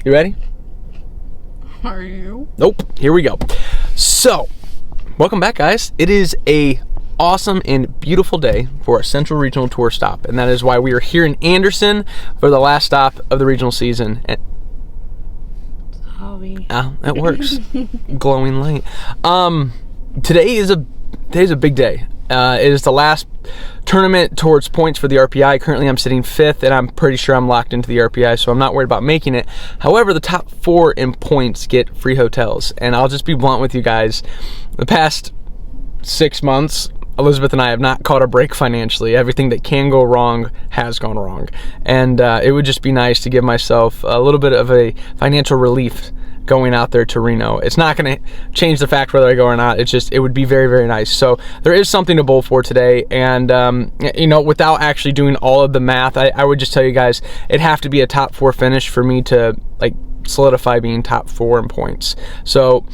You ready? Are you? Nope. Here we go. So, welcome back, guys. It is a awesome and beautiful day for our Central Regional Tour stop, and that is why we are here in Anderson for the last stop of the regional season. And sorry. It works. Glowing light. Today is a big day. It is the last tournament towards points for the RPI. Currently I'm sitting 5th, and I'm pretty sure I'm locked into the RPI, so I'm not worried about making it. However, the top 4 in points get free hotels, and I'll just be blunt with you guys. The past 6 months, Elizabeth and I have not caught a break financially. Everything that can go wrong has gone wrong, and it would just be nice to give myself a little bit of a financial relief going out there to Reno. It's not going to change the fact whether I go or not. It's just, it would be very, very nice. So there is something to bowl for today. And, you know, without actually doing all of the math, I would just tell you guys, it'd have to be a top 4 finish for me to, like, solidify being top 4 in points. So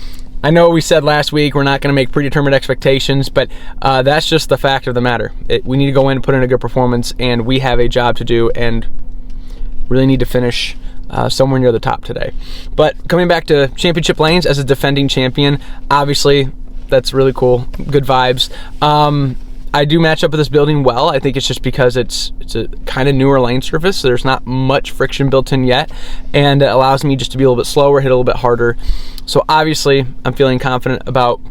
I know we said last week we're not going to make predetermined expectations, but that's just the fact of the matter. We need to go in and put in a good performance, and we have a job to do, and really need to finish somewhere near the top today. But coming back to championship lanes as a defending champion, obviously that's really cool. Good vibes. I do match up with this building well. I think it's just because it's a kind of newer lane surface, so there's not much friction built in yet, and it allows me just to be a little bit slower, hit a little bit harder. So obviously I'm feeling confident about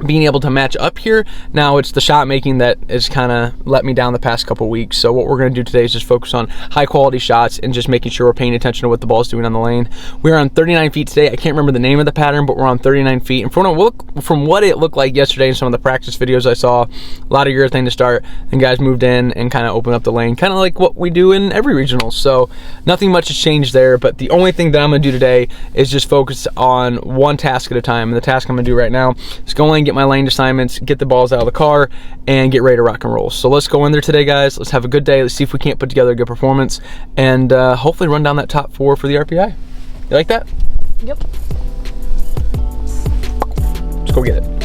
being able to match up here. Now it's the shot making that has kind of let me down the past couple weeks. So what we're going to do today is just focus on high quality shots and just making sure we're paying attention to what the ball's doing on the lane. We're on 39 feet today. I can't remember the name of the pattern, but we're on 39 feet. And from what it looked like yesterday in some of the practice videos I saw, a lot of urethane to start, and guys moved in and kind of opened up the lane, kind of like what we do in every regional. So nothing much has changed there, but the only thing that I'm going to do today is just focus on one task at a time. And the task I'm going to do right now is go in, get my lane assignments, get the balls out of the car, and get ready to rock and roll. So let's go in there today, guys. Let's have a good day. Let's see if we can't put together a good performance, and hopefully run down that top 4 for the RPI. You like that? Yep. Let's go get it.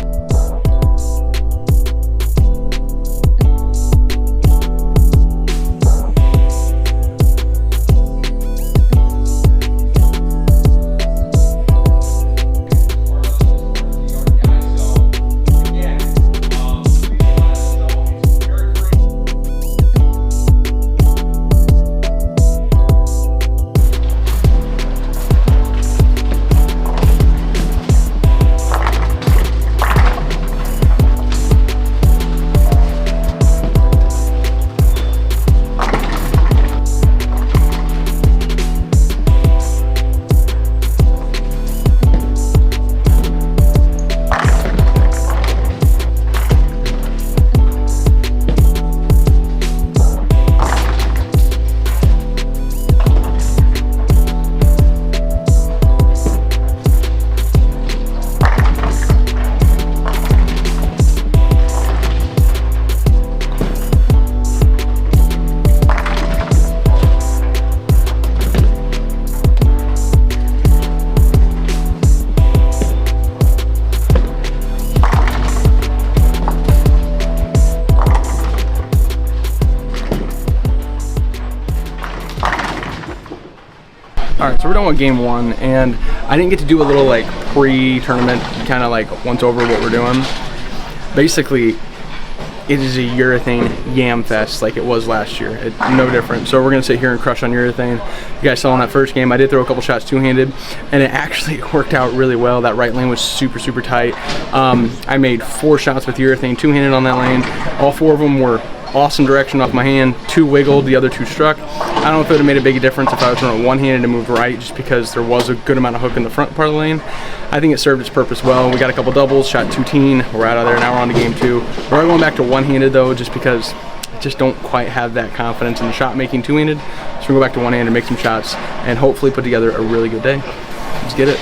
Alright, so we're done with game 1, and I didn't get to do a little like pre-tournament kind of like once over what we're doing. Basically, it is a urethane yam fest like it was last year. No different. So we're going to sit here and crush on urethane. You guys saw in that first game, I did throw a couple shots two-handed, and it actually worked out really well. That right lane was super, super tight. I made 4 shots with urethane two-handed on that lane. All 4 of them were awesome direction off my hand. 2 wiggled, the other 2 struck. I don't know if it would have made a big difference if I was running one-handed and moved right, just because there was a good amount of hook in the front part of the lane. I think it served its purpose well. We got a couple doubles, shot 2 teen. We're out of there. Now we're on to game 2. We're going back to one-handed though, just because I just don't quite have that confidence in the shot making two-handed. So we'll go back to one-handed, make some shots, and hopefully put together a really good day. Let's get it.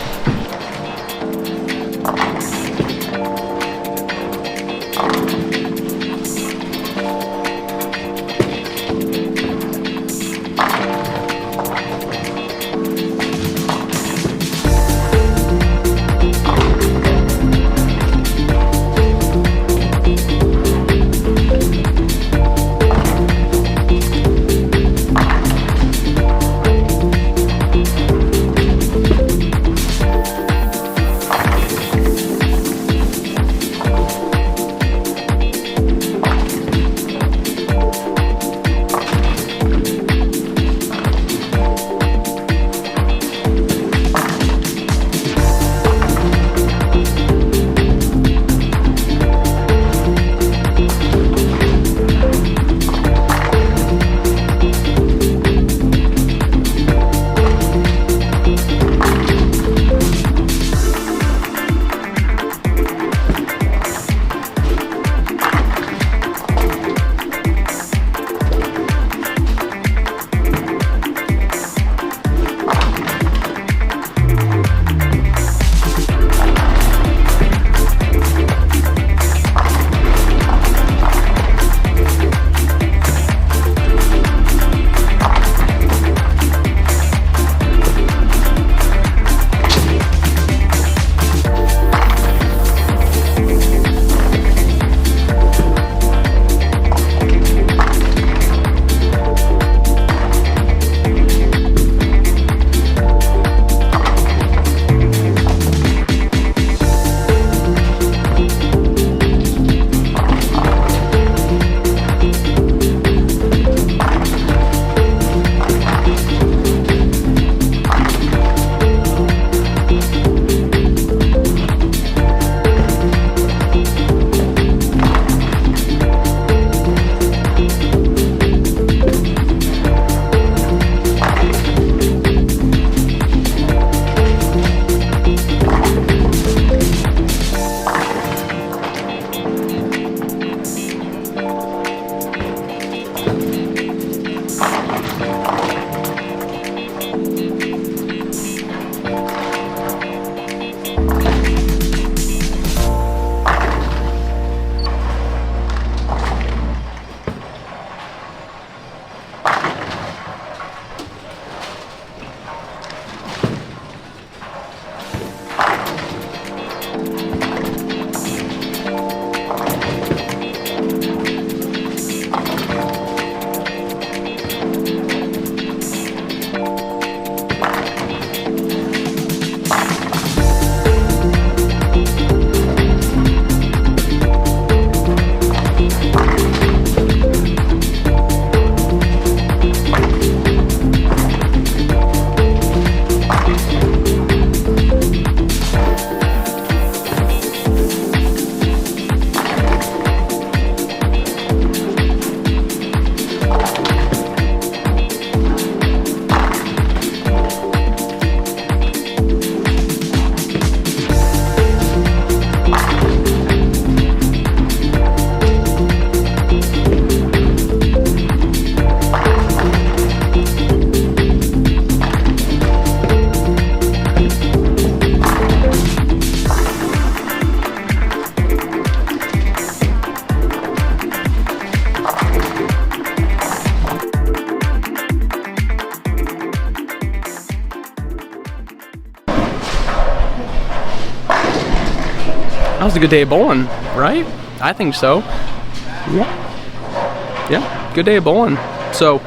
That was a good day of bowling, right? I think so. Yeah, good day of bowling. So,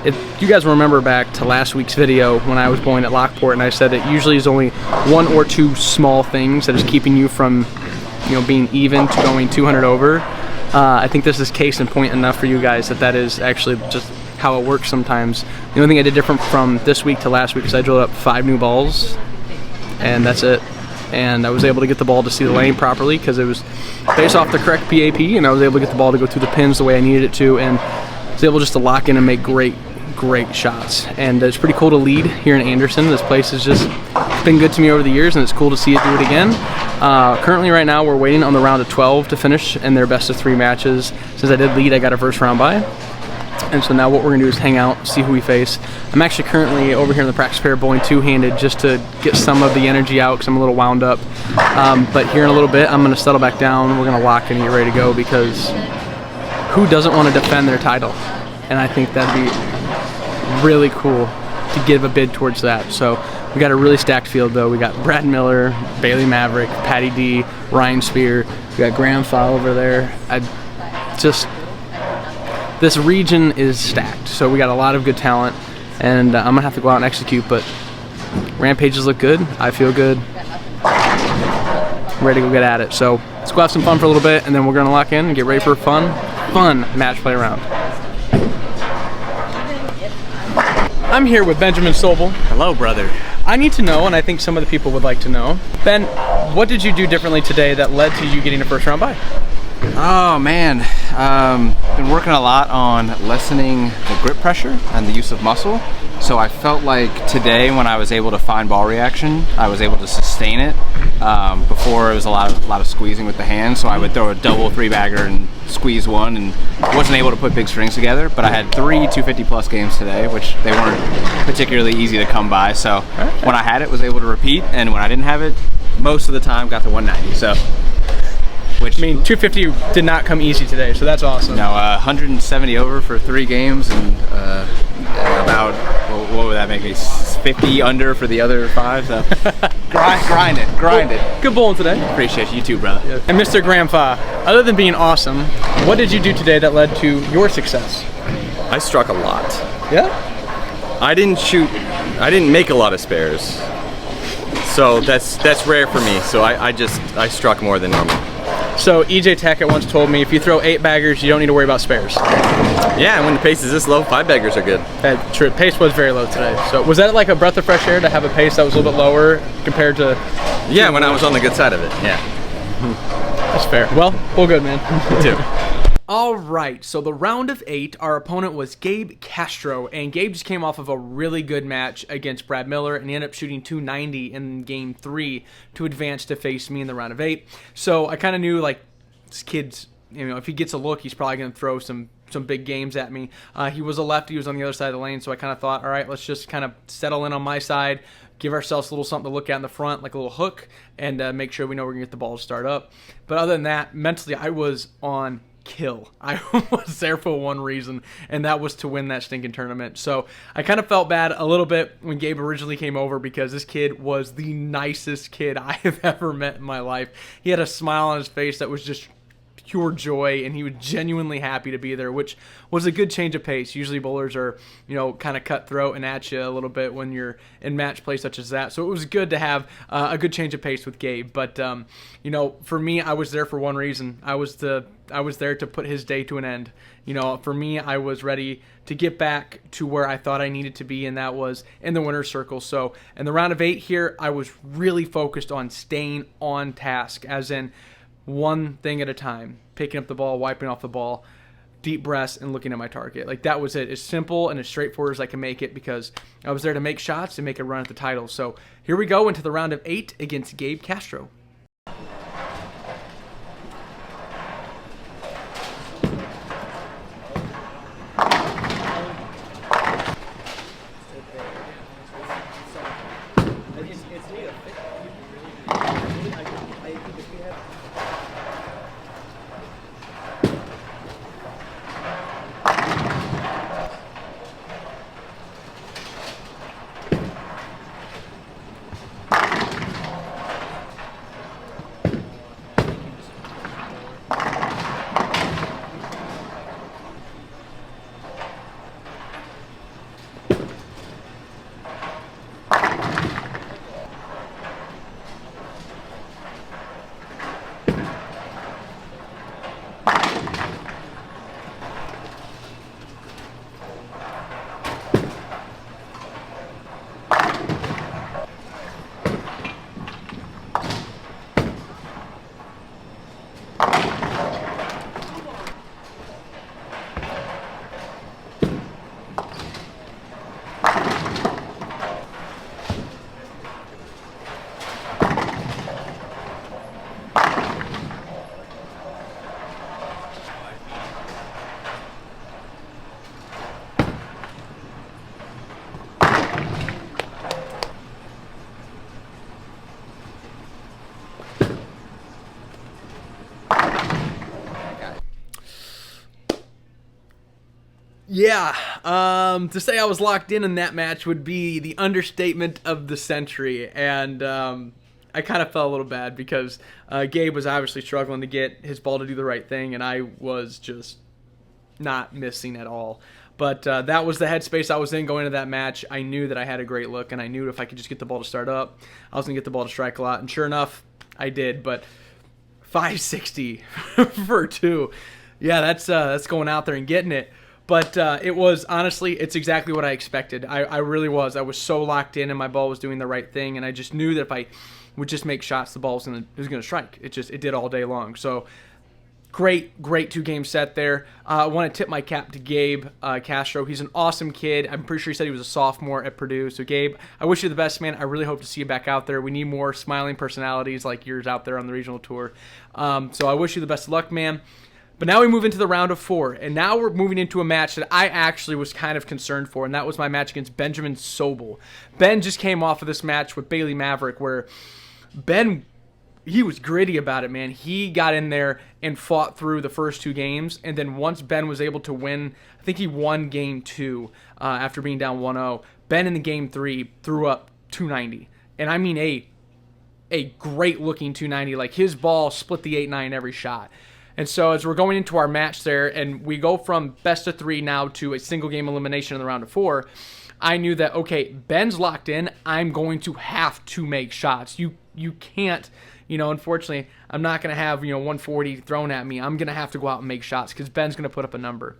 if you guys remember back to last week's video when I was bowling at Lockport and I said it usually is only one or two small things that is keeping you from, being even to going 200 over. I think this is case in point enough for you guys that is actually just how it works sometimes. The only thing I did different from this week to last week is I drilled up 5 new balls, and that's it. And I was able to get the ball to see the lane properly because it was based off the correct PAP, and I was able to get the ball to go through the pins the way I needed it to, and I was able just to lock in and make great shots. And it's pretty cool to lead here in Anderson. This place has just been good to me over the years, and it's cool to see it do it again. Currently right now we're waiting on the round of 12 to finish in their best of 3 matches. Since I did lead, I got a first round bye. And so now what we're going to do is hang out, see who we face. I'm actually currently over here in the practice pair bowling two-handed just to get some of the energy out because I'm a little wound up. But here in a little bit, I'm going to settle back down. We're going to lock in and get ready to go because who doesn't want to defend their title? And I think that'd be really cool to give a bid towards that. So we got a really stacked field though. We got Brad Miller, Bailey Maverick, Patty D, Ryan Spear. We got Graham Fowle over there. This region is stacked, so we got a lot of good talent, and I'm gonna have to go out and execute. But Rampages look good. I feel good. I'm ready to go get at it. So let's go have some fun for a little bit, and then we're gonna lock in and get ready for a fun match play round. I'm here with Benjamin Sobel. Hello, brother. I need to know, and I think some of the people would like to know, Ben, what did you do differently today that led to you getting a first round bye? Oh man, been working a lot on lessening the grip pressure and the use of muscle. So I felt like today when I was able to find ball reaction, I was able to sustain it. Before it was a lot of squeezing with the hand, so I would throw a double 3-bagger and squeeze one and wasn't able to put big strings together. But I had 3 250 plus games today, which they weren't particularly easy to come by. So when I had it, was able to repeat, and when I didn't have it, most of the time got to 190. So. Which, I mean, 250 did not come easy today, so that's awesome. No, 170 over for 3 games, and about, what would that make me, 50 under for the other 5. So grind it. Good bowling today. Appreciate you too, brother. Yeah. And Mr. Graham Fowle, other than being awesome, what did you do today that led to your success? I struck a lot. Yeah? I didn't make a lot of spares. So that's rare for me. So I struck more than normal. So EJ Tackett once told me if you throw 8-baggers, you don't need to worry about spares. Yeah, and when the pace is this low, 5-baggers are good. True, pace was very low today. So was that like a breath of fresh air to have a pace that was a little bit lower compared to? Yeah, when I was on the good side of it. Yeah. That's fair. Well good, man. Me too. All right, so the round of 8, our opponent was Gabe Castro, and Gabe just came off of a really good match against Brad Miller, and he ended up shooting 290 in game 3 to advance to face me in the round of 8. So I kind of knew, like, this kid's, if he gets a look, he's probably going to throw some big games at me. He was a lefty, he was on the other side of the lane, so I kind of thought, all right, let's just kind of settle in on my side, give ourselves a little something to look at in the front, like a little hook, and make sure we know we're going to get the ball to start up. But other than that, mentally, I was on kill. I was there for one reason, and that was to win that stinking tournament. So I kind of felt bad a little bit when Gabe originally came over because this kid was the nicest kid I have ever met in my life. He had a smile on his face that was just pure joy, and he was genuinely happy to be there, which was a good change of pace. Usually bowlers are, kind of cutthroat and at you a little bit when you're in match play such as that. So it was good to have a good change of pace with Gabe. But, for me, I was there for one reason. I was there to put his day to an end. For me, I was ready to get back to where I thought I needed to be, and that was in the winner's circle. So in the round of 8 here, I was really focused on staying on task, as in one thing at a time, picking up the ball, wiping off the ball, deep breaths, and looking at my target. Like, that was it. As simple and as straightforward as I can make it, because I was there to make shots and make a run at the title. So here we go into the round of 8 against Gabe Castro. Yeah, to say I was locked in that match would be the understatement of the century, and I kind of felt a little bad because Gabe was obviously struggling to get his ball to do the right thing, and I was just not missing at all. But that was the headspace I was in going into that match. I knew that I had a great look, and I knew if I could just get the ball to start up, I was going to get the ball to strike a lot, and sure enough, I did, but 560 for 2. Yeah, that's going out there and getting it. But it was, honestly, it's exactly what I expected. I really was. I was so locked in, and my ball was doing the right thing, and I just knew that if I would just make shots, the ball was going to strike. It did all day long. So great 2-game set there. I want to tip my cap to Gabe Castro. He's an awesome kid. I'm pretty sure he said he was a sophomore at Purdue. So, Gabe, I wish you the best, man. I really hope to see you back out there. We need more smiling personalities like yours out there on the regional tour. So I wish you the best of luck, man. But now we move into the round of 4, and now we're moving into a match that I actually was kind of concerned for, and that was my match against Benjamin Sobel. Ben just came off of this match with Bailey Maverick where Ben, he was gritty about it, man. He got in there and fought through the first 2 games, and then once Ben was able to win, I think he won game 2 after being down 1-0. Ben in the game 3 threw up 290, and I mean a great-looking 290. Like, his ball split the 8-9 every shot. And so as we're going into our match there, and we go from best of 3 now to a single game elimination in the round of 4, I knew that, okay, Ben's locked in. I'm going to have to make shots. You can't, unfortunately, I'm not going to have, 140 thrown at me. I'm going to have to go out and make shots because Ben's going to put up a number.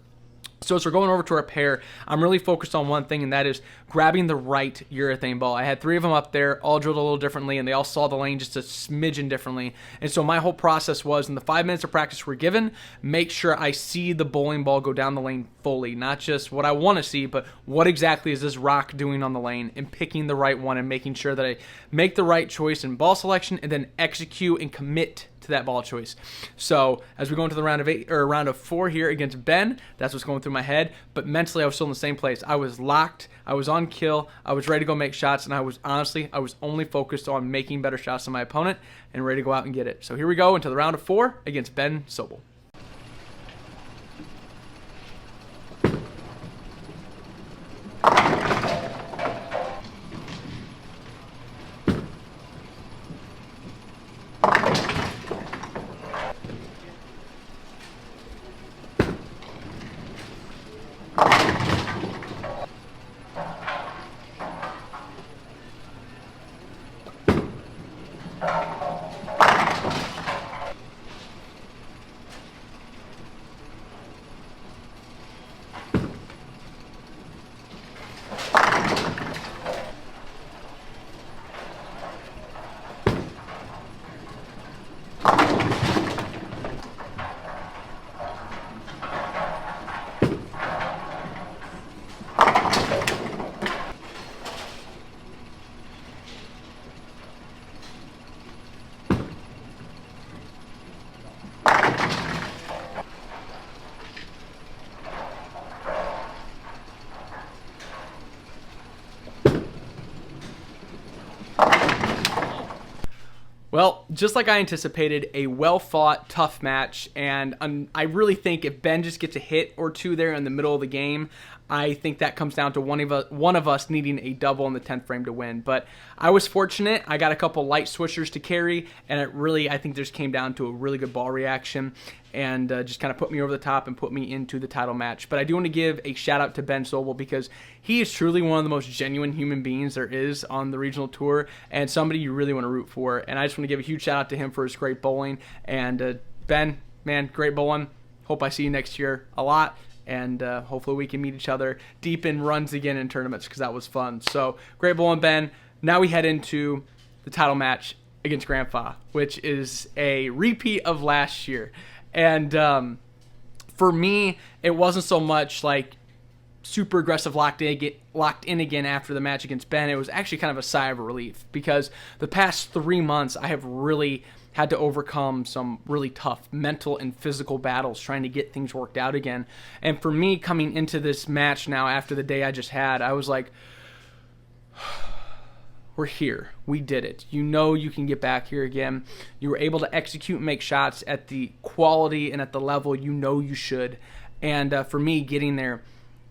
So as we're going over to our pair, I'm really focused on one thing, and that is grabbing the right urethane ball. I had 3 of them up there, all drilled a little differently, and they all saw the lane just a smidgen differently. And so my whole process was, in the 5 minutes of practice we're given, make sure I see the bowling ball go down the lane fully. Not just what I want to see, but what exactly is this rock doing on the lane, and picking the right one and making sure that I make the right choice in ball selection and then execute and commit to that ball choice. So as we go into the round of 4 here against Ben, that's what's going through my head. But mentally, I was still in the same place. I was locked. I was on kill. I was ready to go make shots, and I was only focused on making better shots than my opponent and ready to go out and get it. So here we go into the round of 4 against Ben Sobel. Well, just like I anticipated, a well-fought, tough match, and I really think if Ben just gets a hit or 2 there in the middle of the game, I think that comes down to one of us needing a double in the 10th frame to win. But I was fortunate. I got a couple light switchers to carry, and I think just came down to a really good ball reaction and just kind of put me over the top and put me into the title match. But I do want to give a shout-out to Ben Sobel because he is truly one of the most genuine human beings there is on the regional tour and somebody you really want to root for. And I just want to give a huge shout-out to him for his great bowling. And Ben, man, great bowling. Hope I see you next year a lot. And hopefully we can meet each other deep in runs again in tournaments because that was fun. So great bowling, Ben. Now we head into the title match against Grandpa, which is a repeat of last year. And for me, it wasn't so much like super aggressive locked in again after the match against Ben. It was actually kind of a sigh of relief because the past 3 months I have really had to overcome some really tough mental and physical battles trying to get things worked out again. And for me, coming into this match now after the day I just had, I was like, we're here. We did it. You know you can get back here again. You were able to execute and make shots at the quality and at the level you know you should. And for me, getting there,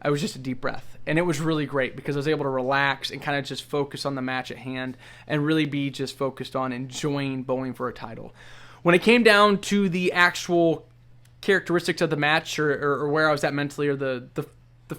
I was just a deep breath. And it was really great because I was able to relax and kind of just focus on the match at hand and really be just focused on enjoying bowling for a title. When it came down to the actual characteristics of the match or where I was at mentally or the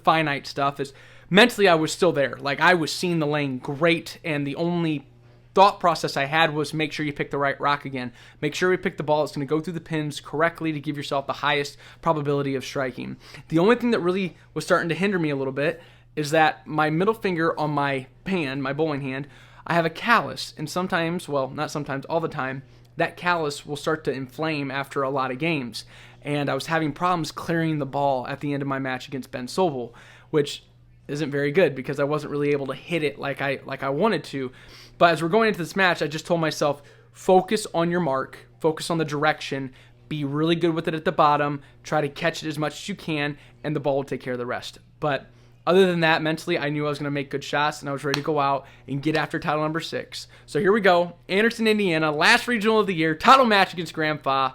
finite stuff is mentally I was still there. Like I was seeing the lane great, and the only thought process I had was make sure you pick the right rock again. Make sure you pick the ball that's going to go through the pins correctly to give yourself the highest probability of striking. The only thing that really was starting to hinder me a little bit is that my middle finger on my hand, my bowling hand, I have a callus, and sometimes, well, not sometimes, all the time, that callus will start to inflame after a lot of games. And I was having problems clearing the ball at the end of my match against Ben Sobel, which isn't very good because I wasn't really able to hit it like I wanted to. But as we're going into this match, I just told myself, focus on your mark, focus on the direction, be really good with it at the bottom, try to catch it as much as you can, and the ball will take care of the rest. But other than that, mentally, I knew I was going to make good shots, and I was ready to go out and get after title number 6. So here we go. Anderson, Indiana, last regional of the year, title match against Grandpa.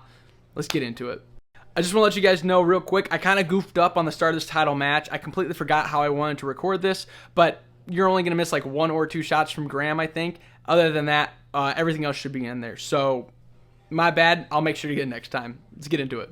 Let's get into it. I just want to let you guys know real quick, I kind of goofed up on the start of this title match. I completely forgot how I wanted to record this, but you're only going to miss like 1 or 2 shots from Graham, I think. Other than that, everything else should be in there. So, my bad. I'll make sure to get it next time. Let's get into it.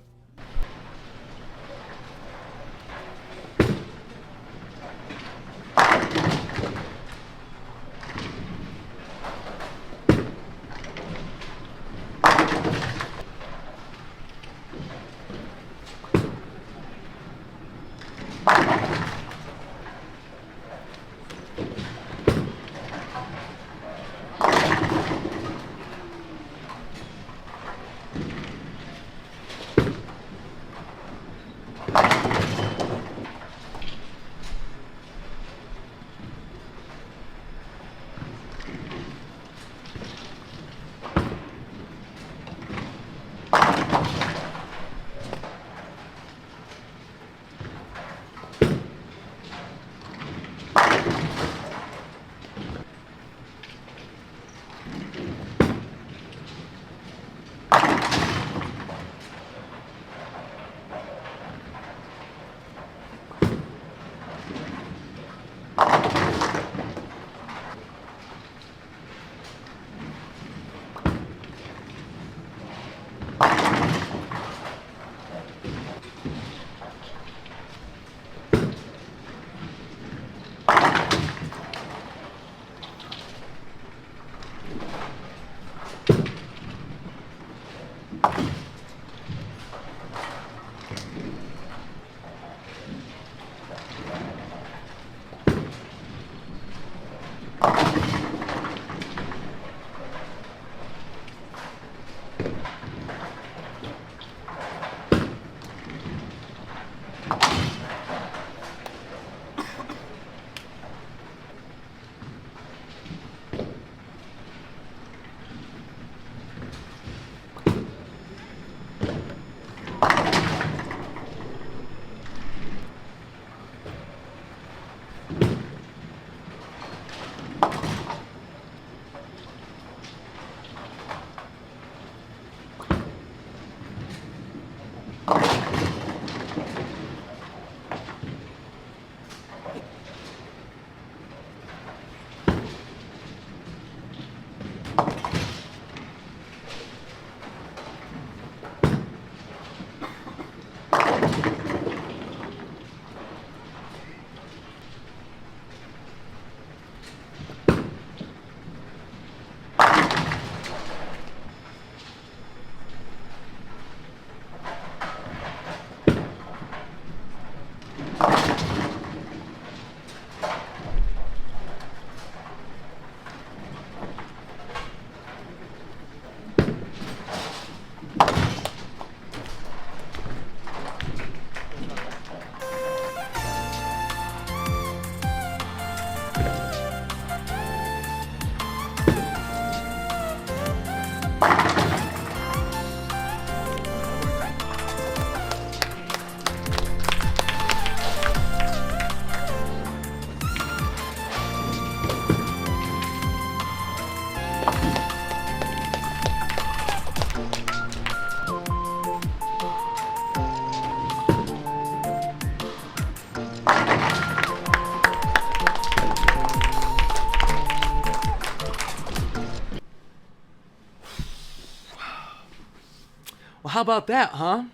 Well, how about that, huh?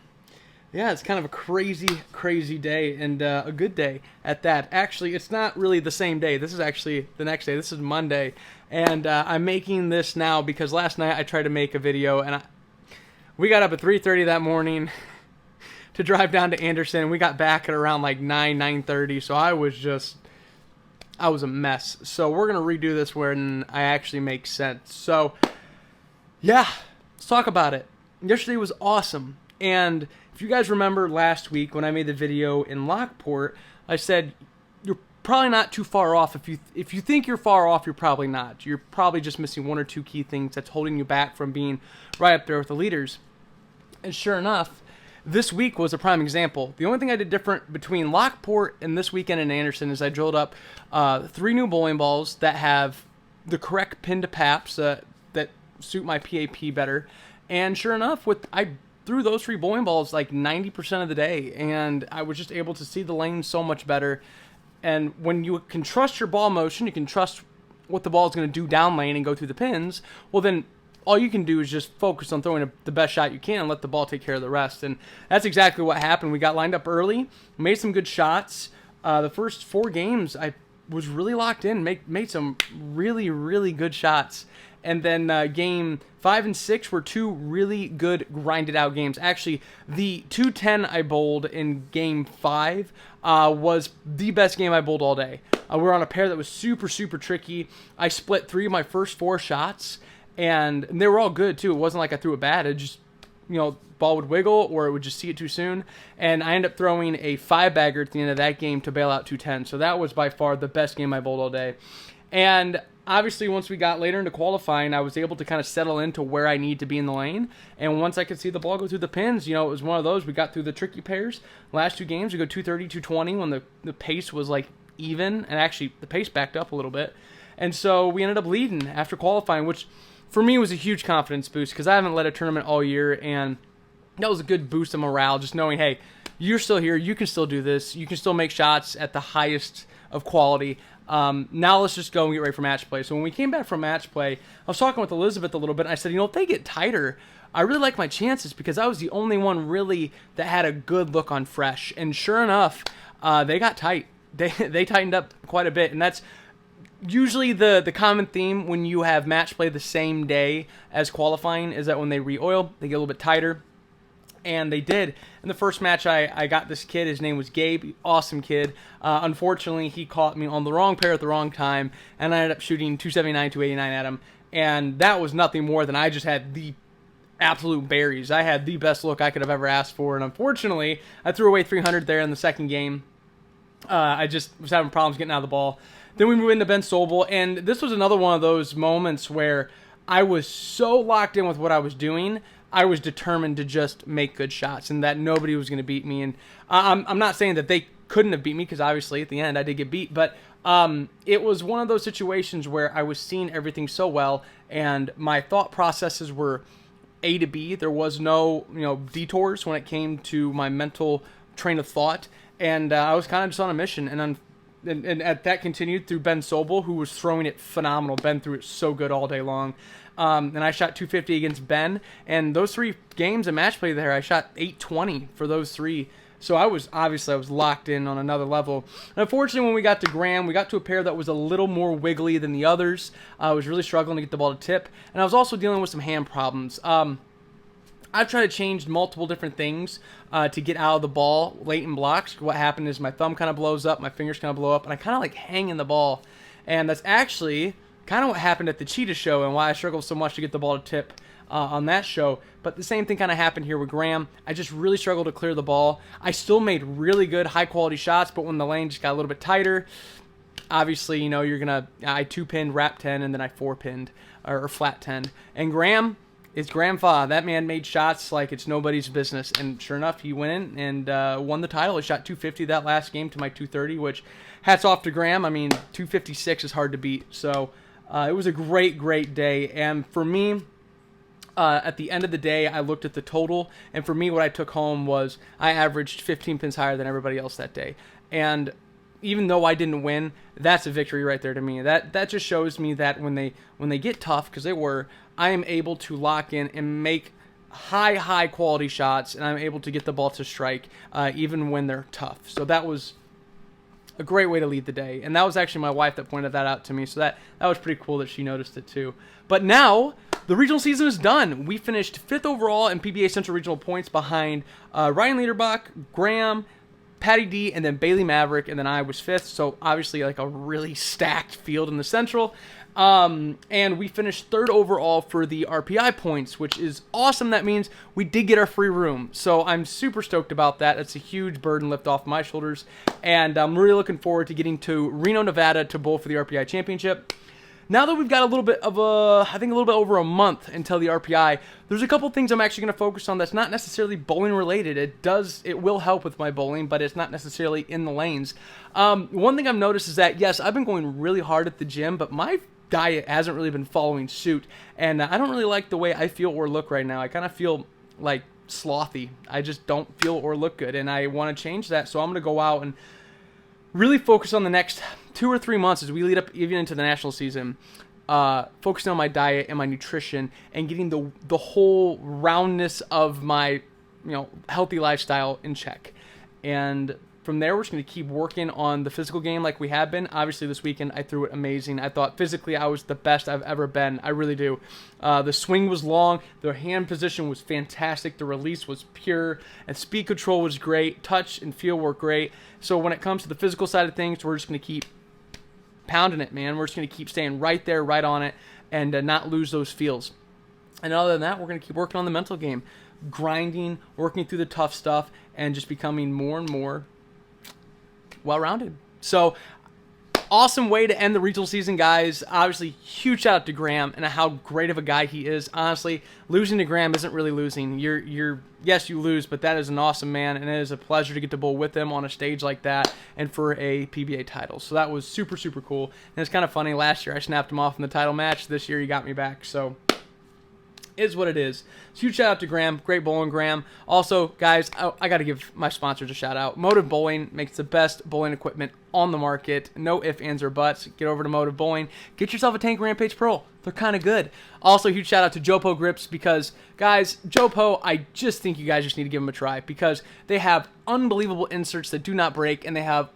Yeah, it's kind of a crazy day, and a good day at that. Actually, it's not really the same day. This is actually the next day. This is Monday, and I'm making this now because last night I tried to make a video, and we got up at 3:30 that morning to drive down to Anderson, and we got back at around like 9:30, so I was a mess. So we're going to redo this when I actually make sense. So, yeah, let's talk about it. Yesterday was awesome, and if you guys remember last week when I made the video in Lockport, I said you're probably not too far off. If you think you're far off, you're probably not. You're probably just missing one or two key things that's holding you back from being right up there with the leaders. And sure enough, this week was a prime example. The only thing I did different between Lockport and this weekend in Anderson is I drilled up 3 new bowling balls that have the correct pin to paps that suit my PAP better. And sure enough, I threw those 3 bowling balls like 90% of the day, and I was just able to see the lane so much better. And when you can trust your ball motion, you can trust what the ball is going to do down lane and go through the pins, well then all you can do is just focus on throwing the best shot you can and let the ball take care of the rest. And that's exactly what happened. We got lined up early, made some good shots. The first 4 games, I was really locked in, made some really good shots. And then game 5 and 6 were 2 really good grinded out games. Actually, the 210 I bowled in game 5 was the best game I bowled all day. We were on a pair that was super tricky. I split 3 of my first 4 shots, and they were all good too. It wasn't like I threw it bad. It just, ball would wiggle or it would just see it too soon. And I ended up throwing a 5-bagger at the end of that game to bail out 210. So that was by far the best game I bowled all day. And obviously, once we got later into qualifying, I was able to kind of settle into where I need to be in the lane. And once I could see the ball go through the pins, it was one of those. We got through the tricky pairs. Last 2 games, we go 230, 220 when the pace was like even. And actually, the pace backed up a little bit. And so we ended up leading after qualifying, which for me was a huge confidence boost because I haven't led a tournament all year. And that was a good boost of morale, just knowing, hey, you're still here. You can still do this. You can still make shots at the highest of quality. Now let's just go and get ready for match play. So when we came back from match play, I was talking with Elizabeth a little bit, and I said, if they get tighter, I really like my chances because I was the only one really that had a good look on fresh. And sure enough, they got tight. They tightened up quite a bit, and that's usually the common theme when you have match play the same day as qualifying is that when they re-oil, they get a little bit tighter. And they did. In the first match, I got this kid. His name was Gabe. Awesome kid. Unfortunately, he caught me on the wrong pair at the wrong time, and I ended up shooting 279, 289 at him. And that was nothing more than I just had the absolute berries. I had the best look I could have ever asked for, and unfortunately, I threw away 300 there in the second game. I just was having problems getting out of the ball. Then we moved into Ben Sobel, and this was another one of those moments where I was so locked in with what I was doing. I was determined to just make good shots and that nobody was going to beat me. And I'm not saying that they couldn't have beat me because obviously at the end I did get beat. But it was one of those situations where I was seeing everything so well and my thought processes were A to B. There was no detours when it came to my mental train of thought. And I was kind of just on a mission. And that continued through Ben Sobel, who was throwing it phenomenal. Ben threw it so good all day long. And I shot 250 against Ben. And those 3 games of match play there, I shot 820 for those 3. So I was locked in on another level. And unfortunately, when we got to Graham, we got to a pair that was a little more wiggly than the others. I was really struggling to get the ball to tip. And I was also dealing with some hand problems. I've tried to change multiple different things to get out of the ball late in blocks. What happened is my thumb kind of blows up, my fingers kind of blow up, and I kind of hang in the ball. And that's actually kind of what happened at the Cheetah show and why I struggled so much to get the ball to tip on that show. But the same thing kind of happened here with Graham. I just really struggled to clear the ball. I still made really good, high-quality shots, but when the lane just got a little bit tighter, obviously, you're going to... I 2-pinned, wrap 10, and then I 4-pinned, or flat 10. And Graham... It's grandpa. That man made shots like it's nobody's business. And sure enough, he went in and won the title. He shot 250 that last game to my 230, which hats off to Graham. I mean, 256 is hard to beat. So it was a great day. And for me, at the end of the day, I looked at the total. And for me, what I took home was I averaged 15 pins higher than everybody else that day. And even though I didn't win, that's a victory right there to me. That just shows me that when they get tough, because they were, I am able to lock in and make high quality shots, and I'm able to get the ball to strike even when they're tough. So that was a great way to lead the day. And that was actually my wife that pointed that out to me. So that was pretty cool that she noticed it too. But now the regional season is done. We finished 5th overall in PBA Central Regional points behind Ryan Liederbach, Graham, Patty D, and then Bailey Maverick, and then I was 5th. So obviously like a really stacked field in the Central. And we finished 3rd overall for the RPI points, which is awesome. That means we did get our free room. So I'm super stoked about that. It's a huge burden lift off my shoulders. And I'm really looking forward to getting to Reno, Nevada to bowl for the RPI championship. Now that we've got a little bit over a month until the RPI, there's a couple things I'm actually going to focus on that's not necessarily bowling related. It will help with my bowling, but it's not necessarily in the lanes. One thing I've noticed is that, yes, I've been going really hard at the gym, but my diet hasn't really been following suit, and I don't really like the way I feel or look right now. I kind of feel like slothy. I just don't feel or look good, and I want to change that, so I'm going to go out and really focus on the next 2 or 3 months as we lead up even into the national season, focusing on my diet and my nutrition and getting the whole roundness of my healthy lifestyle in check. And from there, we're just going to keep working on the physical game like we have been. Obviously, this weekend, I threw it amazing. I thought physically I was the best I've ever been. I really do. The swing was long. The hand position was fantastic. The release was pure. And speed control was great. Touch and feel were great. So when it comes to the physical side of things, we're just going to keep pounding it, man. We're just going to keep staying right there, right on it, and not lose those feels. And other than that, we're going to keep working on the mental game. Grinding, working through the tough stuff, and just becoming more and more well-rounded. So, awesome way to end the regional season, guys. Obviously, huge shout out to Graham and how great of a guy he is. Honestly, losing to Graham isn't really losing. Yes, you lose, but that is an awesome man, and it is a pleasure to get to bowl with him on a stage like that and for a PBA title. So that was super, super cool. And it's kind of funny. Last year, I snapped him off in the title match. This year, he got me back. So is what it is. So huge shout out to Graham. Great bowling, Graham. Also, guys, I got to give my sponsors a shout out. Motive Bowling makes the best bowling equipment on the market. No ifs, ands, or buts. Get over to Motive Bowling. Get yourself a Tank Rampage Pro. They're kind of good. Also, huge shout out to Jopo Grips because, guys, Jopo, I just think you guys just need to give them a try because they have unbelievable inserts that do not break, and they have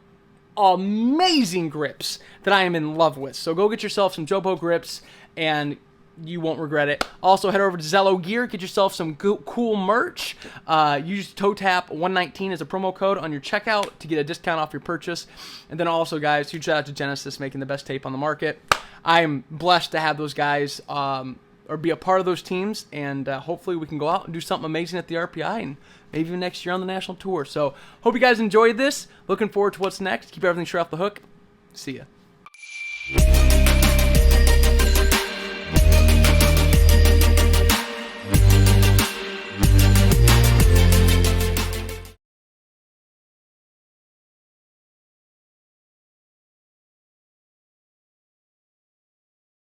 amazing grips that I am in love with. So go get yourself some Jopo Grips, and you won't regret it. Also, head over to Zello Gear. Get yourself some cool merch. Use ToeTap119 as a promo code on your checkout to get a discount off your purchase. And then also, guys, huge shout out to Genesis making the best tape on the market. I am blessed to have those guys or be a part of those teams. And hopefully we can go out and do something amazing at the RPI and maybe even next year on the national tour. So hope you guys enjoyed this. Looking forward to what's next. Keep everything straight off the hook. See ya.